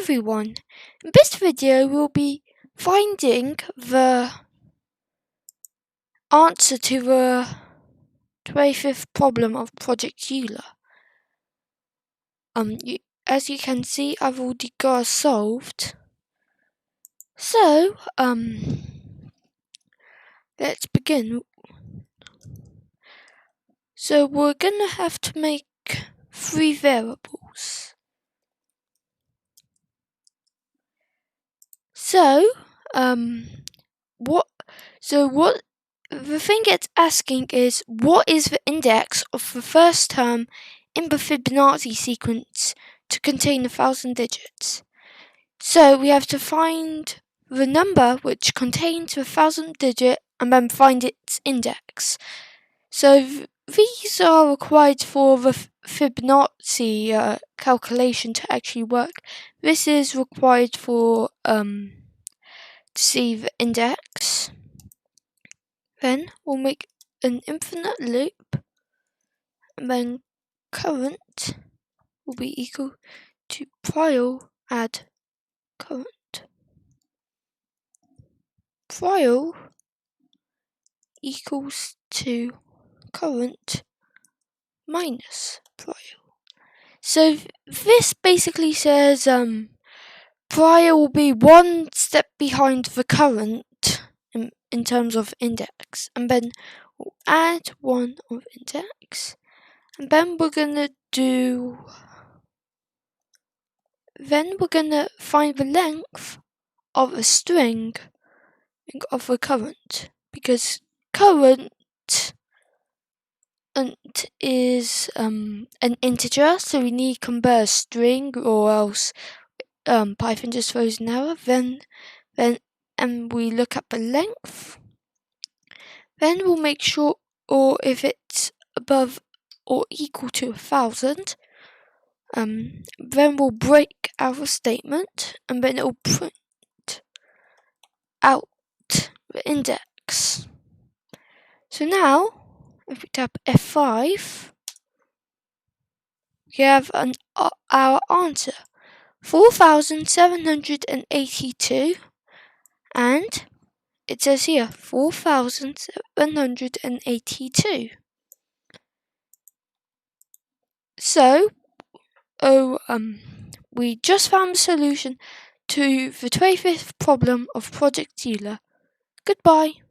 everyone! In this video we'll be finding the answer to the 25th problem of Project Euler. As you can see, I've already got it solved. So, let's begin. So we're gonna have to make 3 variables. So, what the thing it's asking is, what is the index of the first term in the Fibonacci sequence to contain 1,000 digits? So we have to find the number which contains the 1,000th digit and then find its index. So these are required for the Fibonacci calculation to actually work. This is required for to see the index. Then we'll make an infinite loop, and then current will be equal to prior add current. Prior equals to current minus prior. So this basically says prior will be one step behind the current in terms of index, and then we'll add 1 of index, and then we're gonna find the length of a string of the current, because current is an integer, so we need to convert a string, or else Python just throws an error. And we look at the length. Then we'll make sure, or if it's above or equal to 1,000, then we'll break our statement, and then it'll print out the index. So now, if we tap F5, we have our answer, 4,782, and it says here 4,782. So, we just found the solution to the 25th problem of Project Euler. Goodbye.